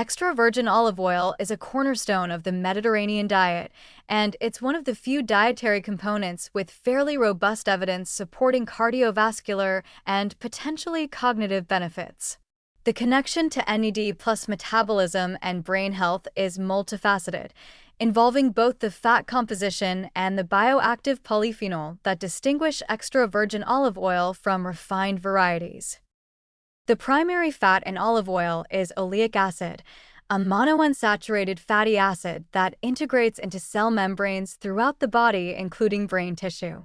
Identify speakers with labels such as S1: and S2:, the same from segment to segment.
S1: Extra virgin olive oil is a cornerstone of the Mediterranean diet, and it's one of the few dietary components with fairly robust evidence supporting cardiovascular and potentially cognitive benefits. The connection to NAD plus metabolism and brain health is multifaceted, involving both the fat composition and the bioactive polyphenol that distinguish extra virgin olive oil from refined varieties. The primary fat in olive oil is oleic acid, a monounsaturated fatty acid that integrates into cell membranes throughout the body, including brain tissue.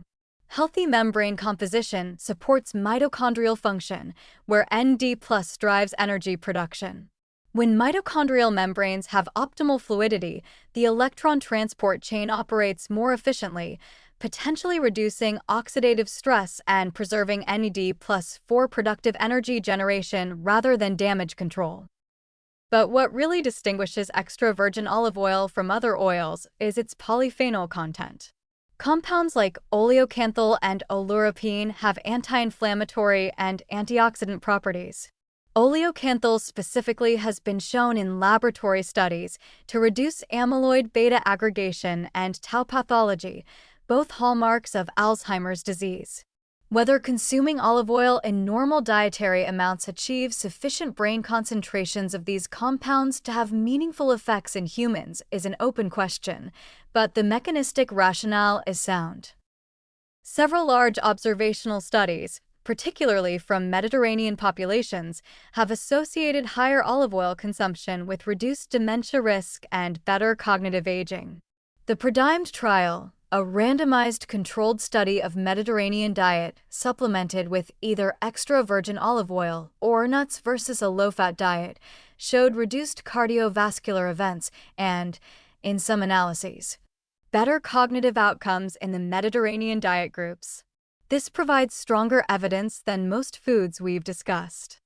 S1: Healthy membrane composition supports mitochondrial function, where ND+ drives energy production. When mitochondrial membranes have optimal fluidity, the electron transport chain operates more efficiently, potentially reducing oxidative stress and preserving NAD+ for productive energy generation rather than damage control. But what really distinguishes extra virgin olive oil from other oils is its polyphenol content. Compounds like oleocanthal and oleuropein have anti-inflammatory and antioxidant properties. Oleocanthal specifically has been shown in laboratory studies to reduce amyloid beta aggregation and tau pathology, both hallmarks of Alzheimer's disease. Whether consuming olive oil in normal dietary amounts achieves sufficient brain concentrations of these compounds to have meaningful effects in humans is an open question, but the mechanistic rationale is sound. Several large observational studies, particularly from Mediterranean populations, have associated higher olive oil consumption with reduced dementia risk and better cognitive aging. The PRODIMED trial, a randomized controlled study of Mediterranean diet supplemented with either extra virgin olive oil or nuts versus a low-fat diet, showed reduced cardiovascular events and, in some analyses, better cognitive outcomes in the Mediterranean diet groups. This provides stronger evidence than most foods we've discussed.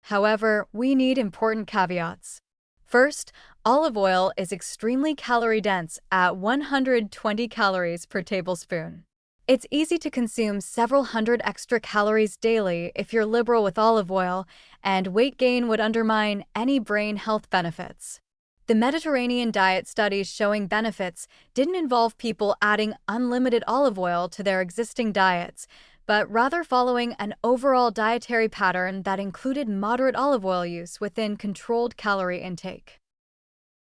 S1: However, we need important caveats. First, olive oil is extremely calorie-dense at 120 calories per tablespoon. It's easy to consume several hundred extra calories daily if you're liberal with olive oil, and weight gain would undermine any brain health benefits. The Mediterranean diet studies showing benefits didn't involve people adding unlimited olive oil to their existing diets, but rather following an overall dietary pattern that included moderate olive oil use within controlled calorie intake.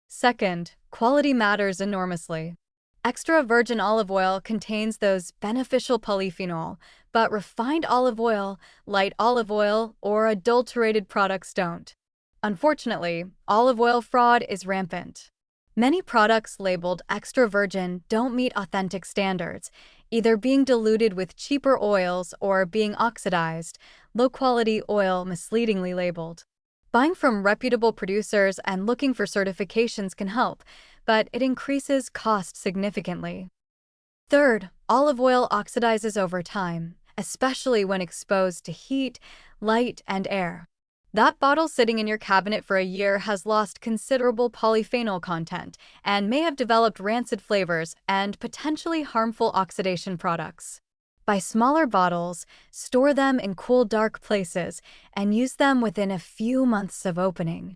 S1: Second, quality matters enormously. Extra virgin olive oil contains those beneficial polyphenol, but refined olive oil, light olive oil, or adulterated products don't. Unfortunately, olive oil fraud is rampant. Many products labeled extra virgin don't meet authentic standards, either being diluted with cheaper oils or being oxidized, low-quality oil misleadingly labeled. Buying from reputable producers and looking for certifications can help, but it increases cost significantly. Third, olive oil oxidizes over time, especially when exposed to heat, light, and air. That bottle sitting in your cabinet for a year has lost considerable polyphenol content and may have developed rancid flavors and potentially harmful oxidation products. Buy smaller bottles, store them in cool, dark places, and use them within a few months of opening.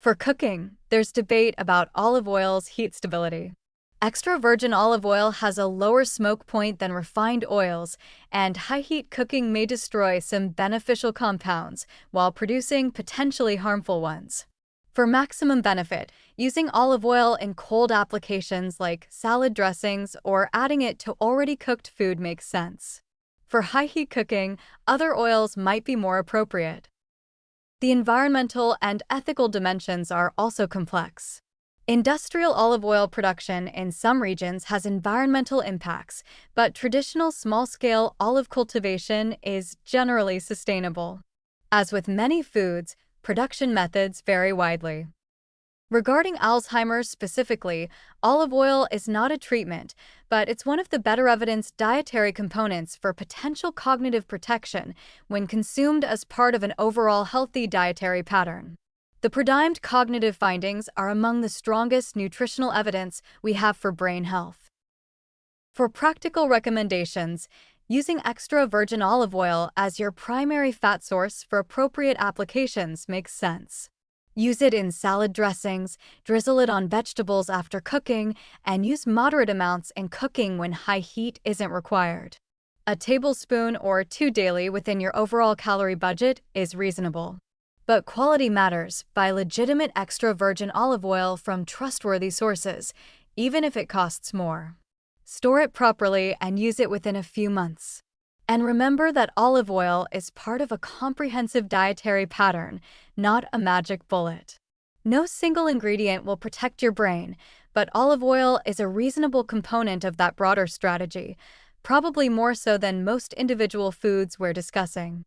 S1: For cooking, there's debate about olive oil's heat stability. Extra virgin olive oil has a lower smoke point than refined oils, and high-heat cooking may destroy some beneficial compounds while producing potentially harmful ones. For maximum benefit, using olive oil in cold applications like salad dressings or adding it to already cooked food makes sense. For high-heat cooking, other oils might be more appropriate. The environmental and ethical dimensions are also complex. Industrial olive oil production in some regions has environmental impacts, but traditional small-scale olive cultivation is generally sustainable. As with many foods, production methods vary widely. Regarding Alzheimer's specifically, olive oil is not a treatment, but it's one of the better evidenced dietary components for potential cognitive protection when consumed as part of an overall healthy dietary pattern. The PRODIMED cognitive findings are among the strongest nutritional evidence we have for brain health. For practical recommendations, using extra virgin olive oil as your primary fat source for appropriate applications makes sense. Use it in salad dressings, drizzle it on vegetables after cooking, and use moderate amounts in cooking when high heat isn't required. A tablespoon or two daily within your overall calorie budget is reasonable. But quality matters. Buy legitimate extra virgin olive oil from trustworthy sources, even if it costs more. Store it properly and use it within a few months. And remember that olive oil is part of a comprehensive dietary pattern, not a magic bullet. No single ingredient will protect your brain, but olive oil is a reasonable component of that broader strategy, probably more so than most individual foods we're discussing.